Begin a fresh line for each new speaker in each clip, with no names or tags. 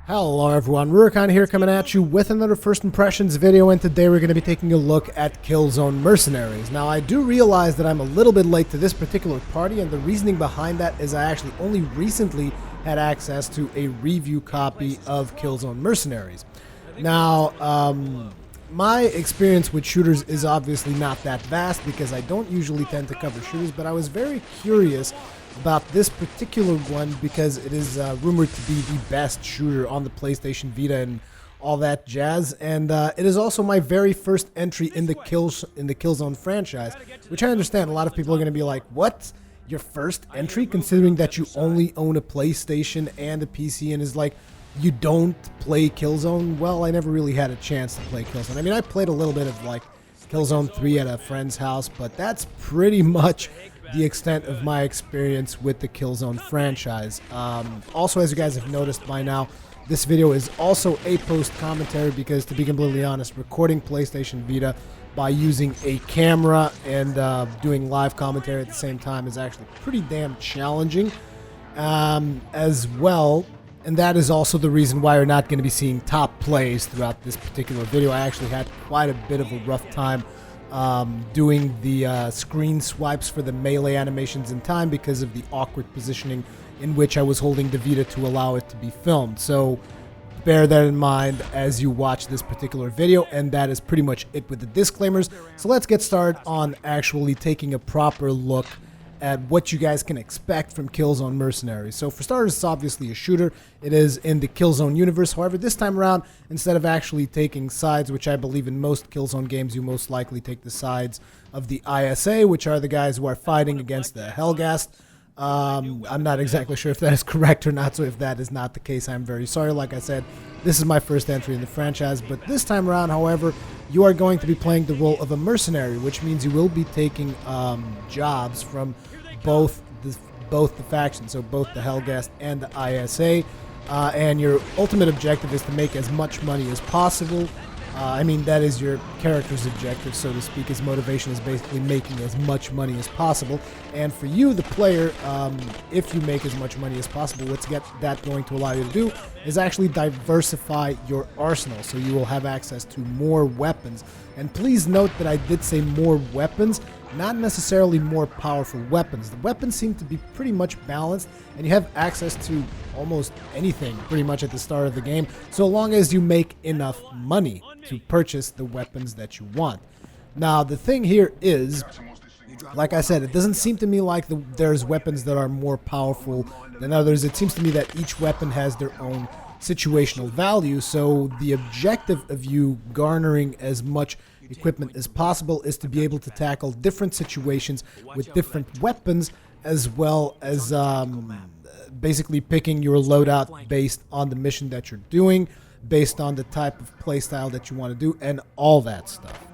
Hello everyone, Rurikhan here coming at you with another First Impressions video, and today we're going to be taking a look at Killzone Mercenaries. Now I do realize that I'm a little bit late to this particular party, and the reasoning behind that is I actually only recently had access to a review copy of Killzone Mercenaries. Now, my experience with shooters is obviously not that vast because I don't usually tend to cover shooters, but I was very curious about this particular one because it is rumored to be the best shooter on the PlayStation Vita and all that jazz, and it is also my very first entry in the Killzone franchise, which I understand a lot of people are going to be like, what? Your first entry, considering that you only own a PlayStation and a PC, and is like, you don't play Killzone? Well, I never really had a chance to play Killzone. I mean, I played a little bit of like Killzone 3 at a friend's house, but that's pretty much the extent of my experience with the Killzone franchise. Also, as you guys have noticed by now, this video is also a post-commentary because, to be completely honest, recording PlayStation Vita by using a camera and doing live commentary at the same time is actually pretty damn challenging as well. And that is also the reason why you're not going to be seeing top plays throughout this particular video. I actually had quite a bit of a rough time doing the screen swipes for the melee animations in time because of the awkward positioning in which I was holding the Vita to allow it to be filmed. So bear that in mind as you watch this particular video, and that is pretty much it with the disclaimers. So let's get started on actually taking a proper look at what you guys can expect from Killzone Mercenary. So for starters, it's obviously a shooter. It is in the Killzone universe. However, this time around, instead of actually taking sides, which I believe in most Killzone games, you most likely take the sides of the ISA, which are the guys who are fighting against the Helghast. I'm not exactly sure if that is correct or not, so if that is not the case, I'm very sorry. Like I said, this is my first entry in the franchise, but this time around, however, you are going to be playing the role of a mercenary, which means you will be taking jobs from both the factions, so both the Helghast and the ISA, and your ultimate objective is to make as much money as possible. I mean, that is your character's objective, so to speak. His motivation is basically making as much money as possible. And for you, the player, if you make as much money as possible, what's that going to allow you to do is actually diversify your arsenal, so you will have access to more weapons. And please note that I did say more weapons, not necessarily more powerful weapons. The weapons seem to be pretty much balanced, and you have access to almost anything pretty much at the start of the game, so long as you make enough money to purchase the weapons that you want. Now, the thing here is, like I said, it doesn't seem to me like there's weapons that are more powerful than others. It seems to me that each weapon has their own situational value, so the objective of you garnering as much equipment as possible is to be able to tackle different situations with different weapons, as well as basically picking your loadout based on the mission that you're doing, based on the type of playstyle that you want to do, and all that stuff.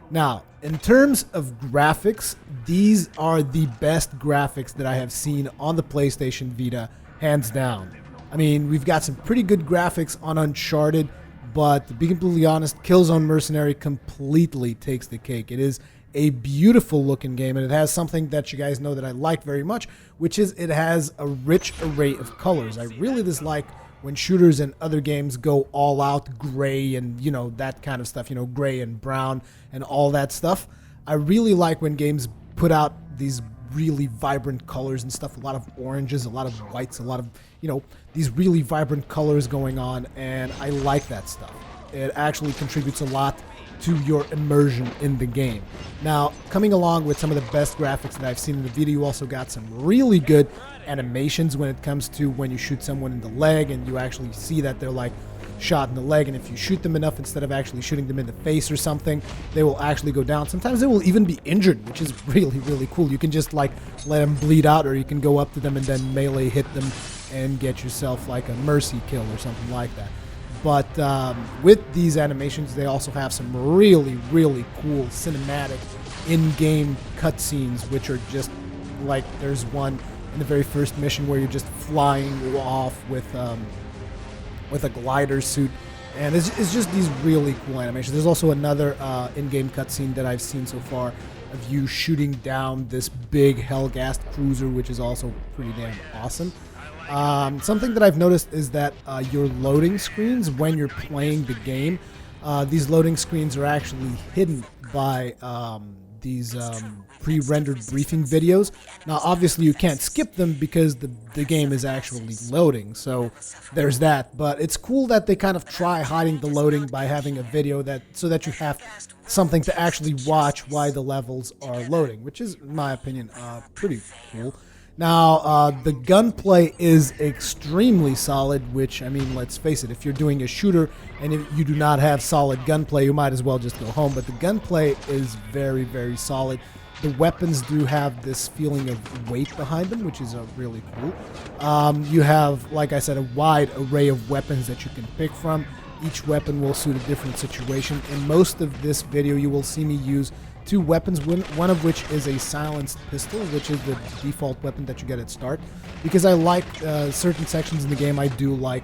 Now, in terms of graphics, these are the best graphics that I have seen on the PlayStation Vita, hands down. I mean, we've got some pretty good graphics on Uncharted, but to be completely honest, Killzone Mercenary completely takes the cake. It is a beautiful looking game, and it has something that you guys know that I like very much, which is it has a rich array of colors. I really dislike when shooters and other games go all out gray and, you know, that kind of stuff, you know, gray and brown and all that stuff. I really like when games put out these really vibrant colors and stuff, a lot of oranges, a lot of whites, a lot of, you know, these really vibrant colors going on, and I like that stuff. It actually contributes a lot to your immersion in the game. Now, coming along with some of the best graphics that I've seen in the video, you also got some really good animations when it comes to when you shoot someone in the leg and you actually see that they're like shot in the leg, and if you shoot them enough, instead of actually shooting them in the face or something, they will actually go down. Sometimes they will even be injured, which is really, really cool. You can just like let them bleed out, or you can go up to them and then melee hit them and get yourself like a mercy kill or something like that. But with these animations, they also have some really, really cool cinematic in-game cutscenes, which are just like, there's one in the very first mission where you're just flying off with a glider suit, and it's just these really cool animations. There's also another in-game cutscene that I've seen so far of you shooting down this big Helghast cruiser, which is also pretty damn awesome. Something that I've noticed is that your loading screens, when you're playing the game, these loading screens are actually hidden by these pre-rendered briefing videos. Now, obviously, you can't skip them because the game is actually loading, so there's that. But it's cool that they kind of try hiding the loading by having a video so that you have something to actually watch while the levels are loading, which is, in my opinion, pretty cool. Now, the gunplay is extremely solid, which, I mean, let's face it, if you're doing a shooter and if you do not have solid gunplay, you might as well just go home. But the gunplay is very, very solid. The weapons do have this feeling of weight behind them, which is really cool. You have, like I said, a wide array of weapons that you can pick from. Each weapon will suit a different situation. In most of this video, you will see me use two weapons, one of which is a silenced pistol, which is the default weapon that you get at start. Because I like certain sections in the game, I do like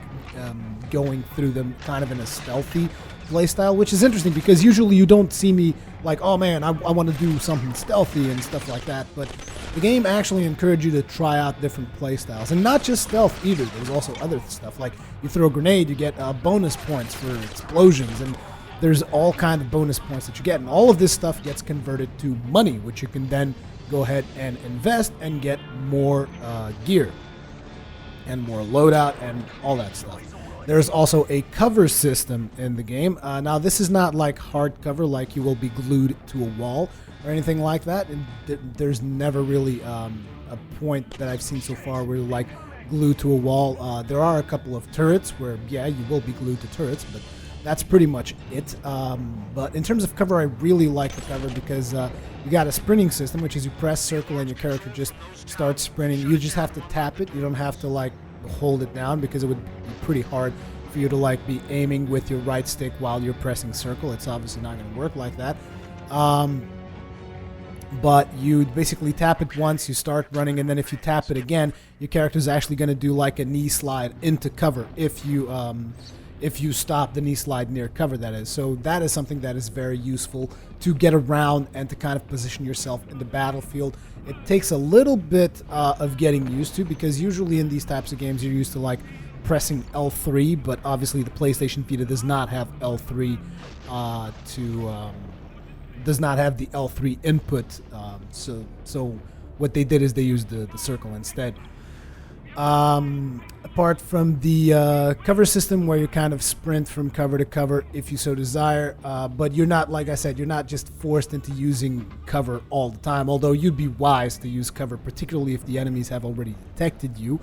going through them kind of in a stealthy playstyle, which is interesting because usually you don't see me like, oh man, I want to do something stealthy and stuff like that. But the game actually encourages you to try out different playstyles, and not just stealth either. There's also other stuff, like you throw a grenade, you get bonus points for explosions, and there's all kind of bonus points that you get, and all of this stuff gets converted to money, which you can then go ahead and invest and get more gear and more loadout and all that stuff. There's also a cover system in the game. Now, this is not like hard cover, like you will be glued to a wall or anything like that. And there's never really a point that I've seen so far where you're like glued to a wall. There are a couple of turrets where, yeah, you will be glued to turrets, but that's pretty much it. But in terms of cover, I really like the cover because you got a sprinting system, which is you press circle and your character just starts sprinting. You just have to tap it. You don't have to like hold it down because it would be pretty hard for you to like be aiming with your right stick while you're pressing circle. It's obviously not going to work like that. But you basically tap it once, you start running, and then if you tap it again, your character is actually going to do like a knee slide into cover if you stop the knee slide near cover, that is. So that is something that is very useful to get around and to kind of position yourself in the battlefield. It takes a little bit of getting used to, because usually in these types of games you're used to like pressing L3, but obviously the PlayStation Vita does not have L3 does not have the L3 input. So what they did is they used the circle instead. Apart from the cover system where you kind of sprint from cover to cover if you so desire, but you're not, like I said, you're not just forced into using cover all the time, although you'd be wise to use cover, particularly if the enemies have already detected you.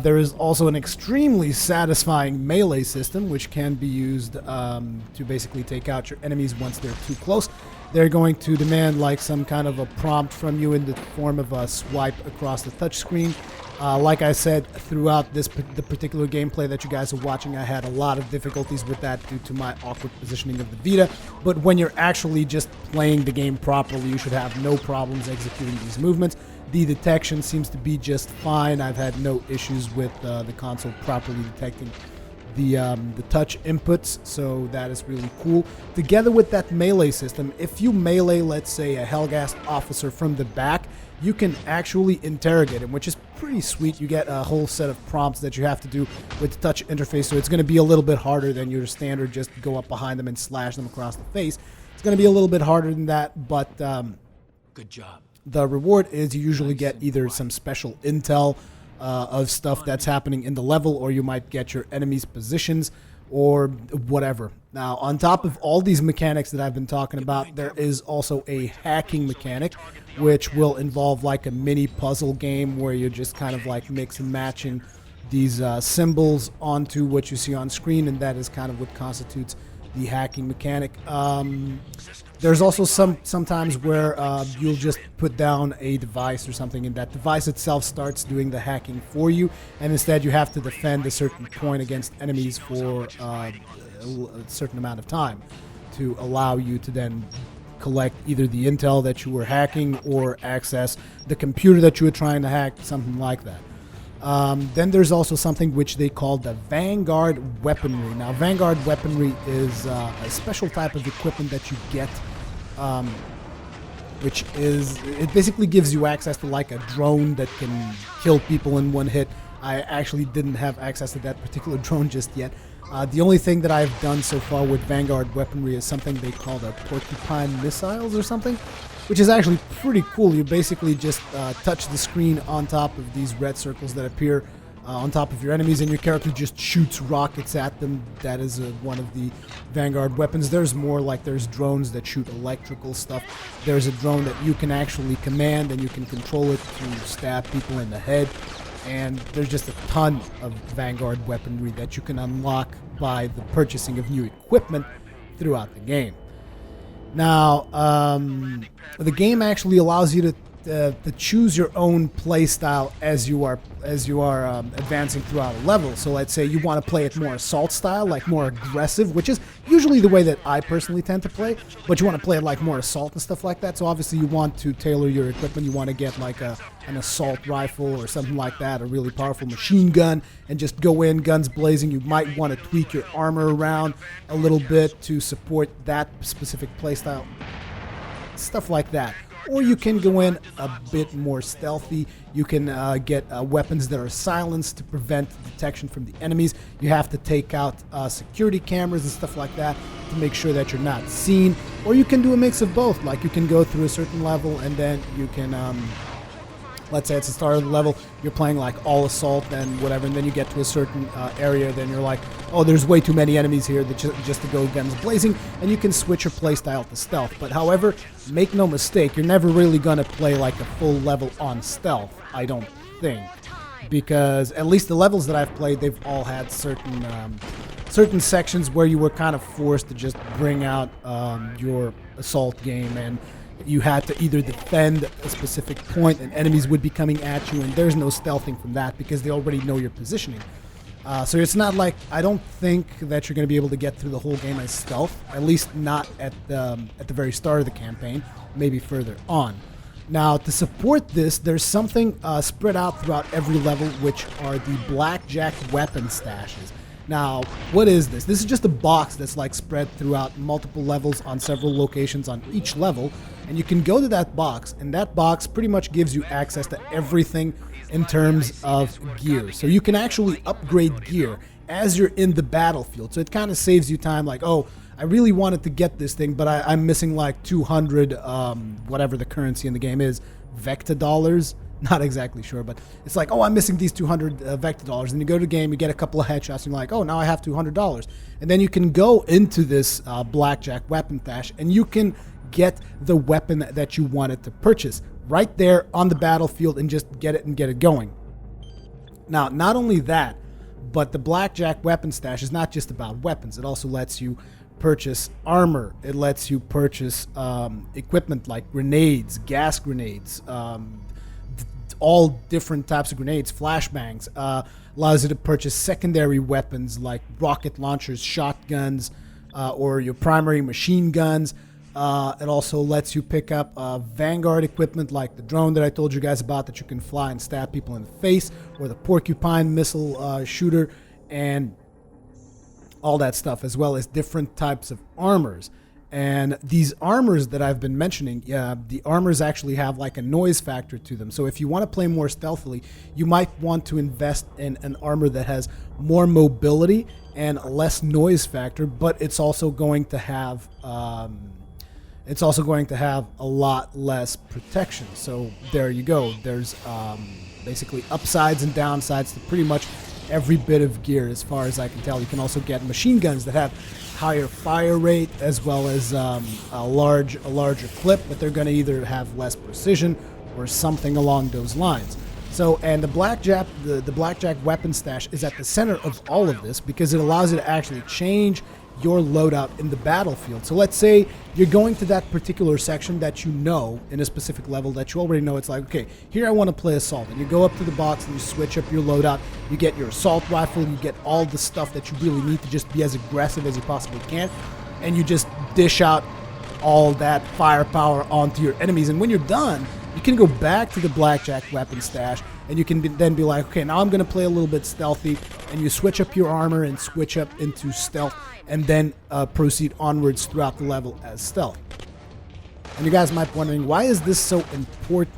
There is also an extremely satisfying melee system, which can be used to basically take out your enemies once they're too close. They're going to demand like some kind of a prompt from you in the form of a swipe across the touchscreen. Like I said, throughout the particular gameplay that you guys are watching, I had a lot of difficulties with that due to my awkward positioning of the Vita. But when you're actually just playing the game properly, you should have no problems executing these movements. The detection seems to be just fine. I've had no issues with the console properly detecting the touch inputs, so that is really cool. Together with that melee system, if you melee, let's say, a Helghast officer from the back, you can actually interrogate him, which is pretty sweet. You get a whole set of prompts that you have to do with the touch interface, so it's going to be a little bit harder than your standard just go up behind them and slash them across the face. It's going to be a little bit harder than that, but
good job.
The reward is you usually get either some special intel of stuff that's happening in the level, or you might get your enemy's positions or whatever. Now, on top of all these mechanics that I've been talking about, there is also a hacking mechanic, which will involve like a mini puzzle game where you're just kind of like mix and matching these symbols onto what you see on screen, and that is kind of what constitutes the hacking mechanic. There's also sometimes where you'll just put down a device or something, and that device itself starts doing the hacking for you, and instead you have to defend a certain point against enemies for a certain amount of time to allow you to then collect either the intel that you were hacking or access the computer that you were trying to hack, something like that. Then there's also something which they call the Vanguard weaponry. Now, Vanguard weaponry is a special type of equipment that you get, it basically gives you access to like a drone that can kill people in one hit, I actually didn't have access to that particular drone just yet. The only thing that I've done so far with Vanguard weaponry is something they call the Porcupine Missiles or something, which is actually pretty cool. You basically just touch the screen on top of these red circles that appear on top of your enemies, and your character just shoots rockets at them. That is one of the Vanguard weapons. There's more, like there's drones that shoot electrical stuff. There's a drone that you can actually command and you can control it to stab people in the head. And there's just a ton of Vanguard weaponry that you can unlock by the purchasing of new equipment throughout the game. Now, the game actually allows you to choose your own play style as you are advancing throughout a level. So let's say you want to play it more assault style, like more aggressive, which is usually the way that I personally tend to play, but you want to play it like more assault and stuff like that. So obviously you want to tailor your equipment. You want to get like an assault rifle or something like that, a really powerful machine gun, and just go in guns blazing. You might want to tweak your armor around a little bit to support that specific play style, stuff like that. Or you can go in a bit more stealthy. You can get weapons that are silenced to prevent detection from the enemies. You have to take out security cameras and stuff like that to make sure that you're not seen. Or you can do a mix of both. Like you can go through a certain level and then you can, let's say it's the start of the level, you're playing like all assault and whatever, and then you get to a certain area, then you're like, oh, there's way too many enemies here just to go guns blazing, and you can switch your playstyle to stealth. But however, make no mistake, you're never really going to play like a full level on stealth, I don't think. Because at least the levels that I've played, they've all had certain sections where you were kind of forced to just bring out your assault game, and you had to either defend a specific point and enemies would be coming at you, and there's no stealthing from that because they already know your positioning. So it's not like, I don't think that you're going to be able to get through the whole game as stealth, at least not at the very start of the campaign, maybe further on. Now, to support this, there's something spread out throughout every level, which are the Blackjack weapon stashes. Now, what is this? This is just a box that's like spread throughout multiple levels on several locations on each level, and you can go to that box, and that box pretty much gives you access to everything in terms of gear. So you can actually upgrade gear as you're in the battlefield. So it kind of saves you time, like, oh, I really wanted to get this thing, but I'm missing like 200, whatever the currency in the game is, Vecta dollars. Not exactly sure, but it's like, oh, I'm missing these 200 Vecta dollars. And you go to the game, you get a couple of headshots, and you're like, oh, now I have $200. And then you can go into this Blackjack weapon stash, and you can get the weapon that you wanted to purchase right there on the battlefield and just get it and get it going. Now, not only that, but the Blackjack weapon stash is not just about weapons. It also lets you purchase armor. It lets you purchase equipment like grenades, gas grenades, all different types of grenades, flashbangs, allows you to purchase secondary weapons like rocket launchers, shotguns, or your primary machine guns. It also lets you pick up Vanguard equipment like the drone that I told you guys about that you can fly and stab people in the face, or the Porcupine Missile shooter, and all that stuff, as well as different types of armors. And these armors that I've been mentioning, the armors actually have like a noise factor to them. So if you want to play more stealthily, you might want to invest in an armor that has more mobility and less noise factor, but it's also going to have a lot less protection. So there you go. There's basically upsides and downsides to pretty much every bit of gear, as far as I can tell. You can also get machine guns that have higher fire rate, as well as a larger clip, but they're going to either have less precision or something along those lines. So, and the Blackjack weapon stash is at the center of all of this because it allows you to actually change your loadout in the battlefield. So let's say you're going to that particular section that you know in a specific level that you already know. It's like, okay, here I want to play assault, and you go up to the box and you switch up your loadout. You get your assault rifle, you get all the stuff that you really need to just be as aggressive as you possibly can, and you just dish out all that firepower onto your enemies. And when you're done, you can go back to the Blackjack weapon stash, and you can then be like, okay, now I'm going to play a little bit stealthy, and you switch up your armor and switch up into stealth, and then proceed onwards throughout the level as stealth. And you guys might be wondering, why is this so important?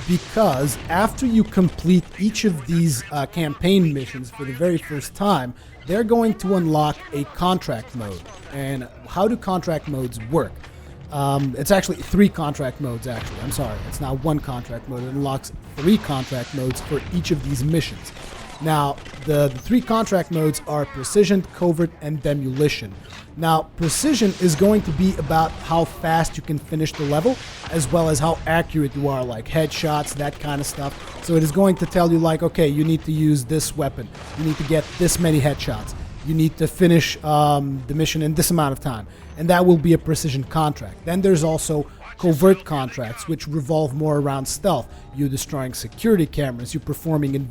because after you complete each of these campaign missions for the very first time, they're going to unlock a contract mode. And how do contract modes work? It's actually 3 contract modes, actually. I'm sorry. It's not 1 contract mode. It unlocks 3 contract modes for each of these missions. Now, the 3 contract modes are Precision, Covert, and Demolition. Now, Precision is going to be about how fast you can finish the level, as well as how accurate you are, like headshots, that kind of stuff. So it is going to tell you, like, okay, you need to use this weapon. You need to get this many headshots. You need to finish the mission in this amount of time. And that will be a Precision contract. Then there's also Covert Contracts, which revolve more around stealth. You're destroying security cameras, you're performing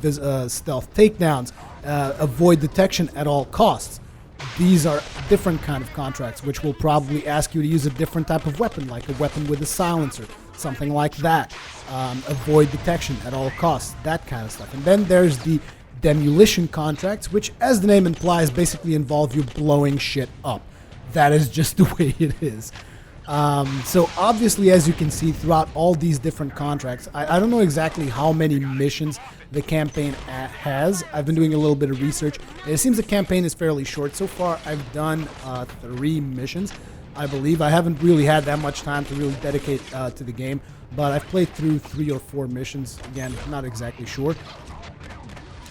stealth takedowns, avoid detection at all costs. These are different kind of contracts, which will probably ask you to use a different type of weapon, like a weapon with a silencer, something like that. Avoid detection at all costs, that kind of stuff. And then there's the Demolition Contracts, which, as the name implies, basically involve you blowing shit up. That is just the way it is. So obviously, as you can see throughout all these different contracts, I don't know exactly how many missions the campaign has. I've been doing a little bit of research. It seems the campaign is fairly short. So far, I've done 3 missions, I believe. I haven't really had that much time to really dedicate to the game, but I've played through 3 or 4 missions. Again, not exactly sure.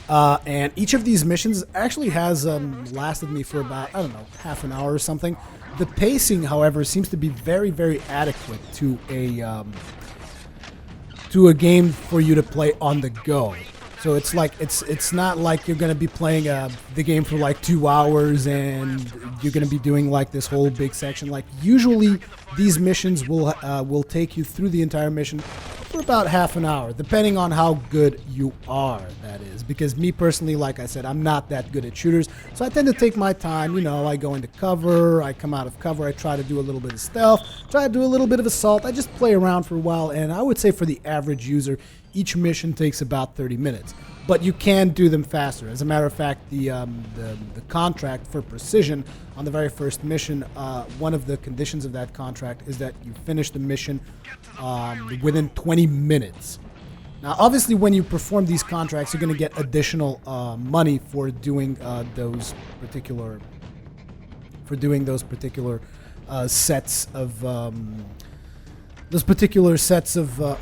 And each of these missions actually has lasted me for about, I don't know, half an hour or something. The pacing, however, seems to be very, very adequate to a game for you to play on the go. So it's like it's not like you're gonna be playing the game for like 2 hours and you're gonna be doing like this whole big section. Like usually these missions will take you through the entire mission for about half an hour, depending on how good you are, that is. Because me personally, like I said, I'm not that good at shooters, so I tend to take my time. You know, I go into cover, I come out of cover, I try to do a little bit of stealth, try to do a little bit of assault. I just play around for a while, and I would say for the average user, each mission takes about 30 minutes. But you can do them faster. As a matter of fact, the contract for Precision on the very first mission, one of the conditions of that contract is that you finish the mission within 20 minutes. Now, obviously, when you perform these contracts, you're going to get additional money for doing those particular sets of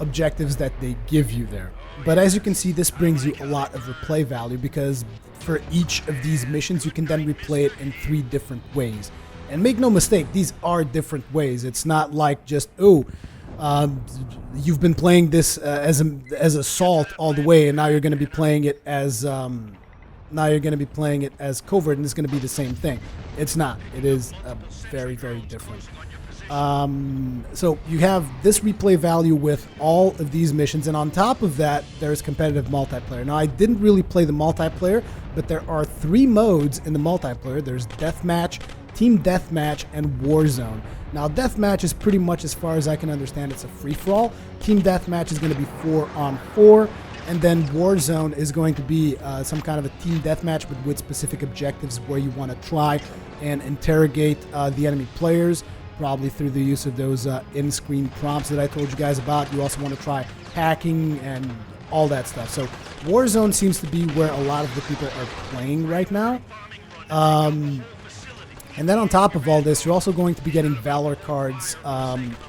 objectives that they give you there. But as you can see, this brings you a lot of replay value, because for each of these missions, you can then replay it in 3 different ways. And make no mistake, these are different ways. It's not like just, you've been playing this as assault all the way, and now you're going to be playing it as covert, and it's going to be the same thing. It's not. It is very, very different. So you have this replay value with all of these missions, and on top of that, there's competitive multiplayer. Now, I didn't really play the multiplayer, but there are 3 modes in the multiplayer. There's Deathmatch, Team Deathmatch, and Warzone. Now, Deathmatch is pretty much, as far as I can understand, it's a free-for-all. Team Deathmatch is going to be 4-on-4, and then Warzone is going to be some kind of a team deathmatch, but with specific objectives where you want to try and interrogate the enemy players, probably through the use of those in-screen prompts that I told you guys about. You also want to try hacking and all that stuff. So Warzone seems to be where a lot of the people are playing right now. And then on top of all this, you're also going to be getting Valor cards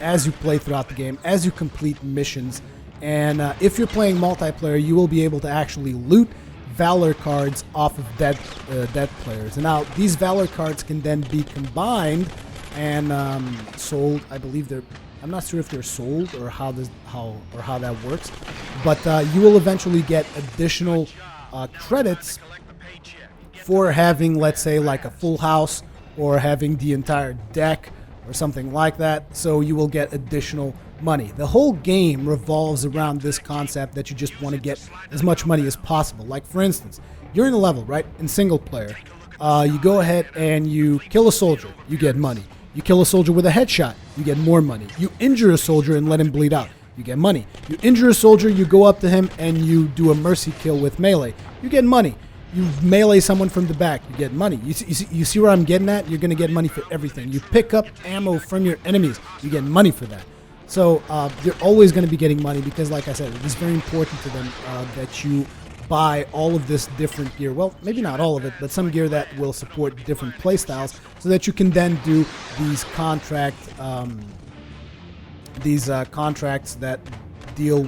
as you play throughout the game, as you complete missions. And if you're playing multiplayer, you will be able to actually loot Valor cards off of dead players. And now these Valor cards can then be combined and sold. I believe I'm not sure if they're sold or how that works, but you will eventually get additional credits for having, let's say, like a full house or having the entire deck or something like that. So you will get additional money. The whole game revolves around this concept that you just want to get as much money as possible. Like, for instance, you're in a level, right, in single player. You go ahead and you kill a soldier, you get money. You kill a soldier with a headshot, you get more money. You injure a soldier and let him bleed out, you get money. You injure a soldier, you go up to him and you do a mercy kill with melee, you get money. You melee someone from the back, you get money. You see where I'm getting at? You're going to get money for everything. You pick up ammo from your enemies, you get money for that. So you're always going to be getting money because, like I said, it is very important to them that you buy all of this different gear. Well, maybe not all of it, but some gear that will support different playstyles, so that you can then do these contracts that deal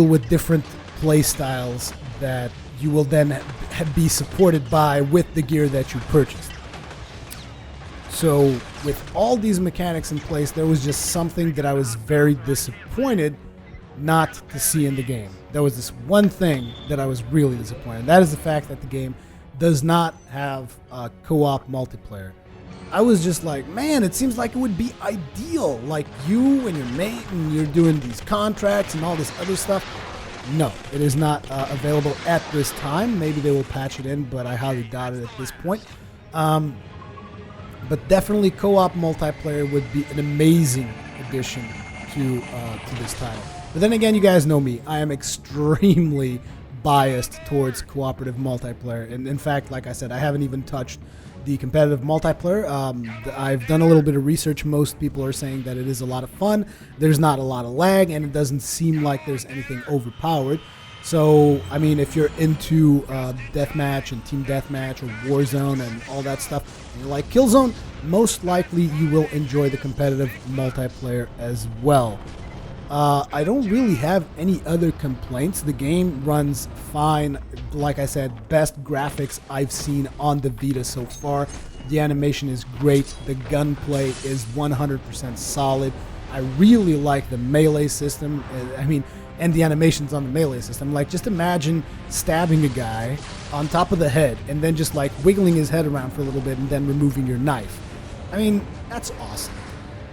with different playstyles that you will then be supported by with the gear that you purchased. So with all these mechanics in place, there was just something that I was very disappointed not to see in the game. There was this one thing that I was really disappointed. That is the fact that the game does not have co-op multiplayer. I was just like, man, it seems like it would be ideal. Like you and your mate and you're doing these contracts and all this other stuff. No, it is not available at this time. Maybe they will patch it in, but I highly doubt it at this point. But definitely co-op multiplayer would be an amazing addition to this title. But then again, you guys know me. I am extremely biased towards cooperative multiplayer. And in fact, like I said, I haven't even touched the competitive multiplayer. I've done a little bit of research. Most people are saying that it is a lot of fun. There's not a lot of lag, and it doesn't seem like there's anything overpowered. So, I mean, if you're into deathmatch and team deathmatch or Warzone and all that stuff, and you like Killzone, most likely you will enjoy the competitive multiplayer as well. I don't really have any other complaints. The game runs fine. Like I said, best graphics I've seen on the Vita so far. The animation is great. The gunplay is 100% solid. I really like the melee system. I mean, and the animations on the melee system. Like, just imagine stabbing a guy on top of the head and then just like wiggling his head around for a little bit and then removing your knife. I mean, that's awesome.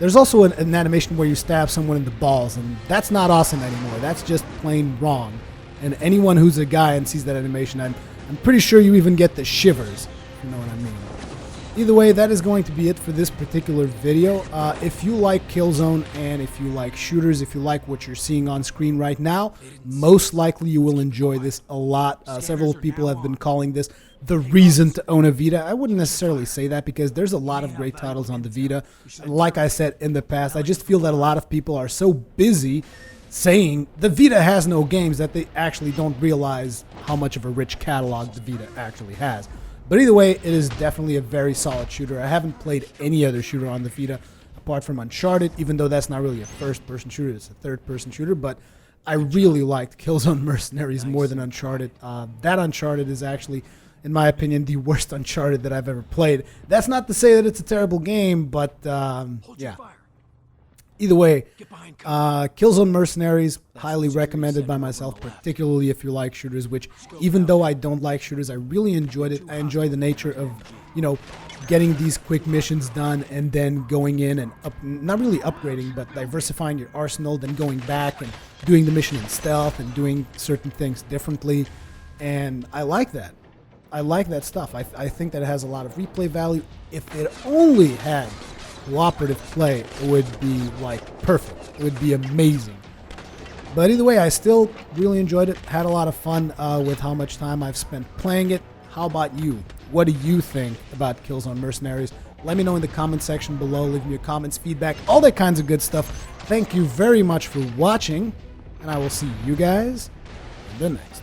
There's also an animation where you stab someone in the balls, and that's not awesome anymore. That's just plain wrong. And anyone who's a guy and sees that animation, I'm pretty sure you even get the shivers, if you know what I mean. Either way, that is going to be it for this particular video. If you like Killzone and if you like shooters, if you like what you're seeing on screen right now, most likely you will enjoy this a lot. Several people have been calling this the reason to own a Vita. I wouldn't necessarily say that because there's a lot of great titles on the Vita. Like I said in the past, I just feel that a lot of people are so busy saying the Vita has no games that they actually don't realize how much of a rich catalog the Vita actually has. But either way, it is definitely a very solid shooter. I haven't played any other shooter on the Vita apart from Uncharted, even though that's not really a first-person shooter, it's a third-person shooter. But I really liked Killzone Mercenaries more than Uncharted. That Uncharted is actually, in my opinion, the worst Uncharted that I've ever played. That's not to say that it's a terrible game, but yeah. Either way, Killzone Mercenaries, highly recommended by myself, particularly if you like shooters, which even though I don't like shooters, I really enjoyed it. I enjoy the nature of, you know, getting these quick missions done and then going in and not really upgrading, but diversifying your arsenal, then going back and doing the mission in stealth and doing certain things differently. And I like that. I like that stuff. I think that it has a lot of replay value. If it only had cooperative play, it would be like perfect. It would be amazing. But either way, I still really enjoyed it. Had a lot of fun with how much time I've spent playing it. How about you? What do you think about Killzone Mercenaries? Let me know in the comment section below. Leave me your comments, feedback, all that kinds of good stuff. Thank you very much for watching, and I will see you guys in the next.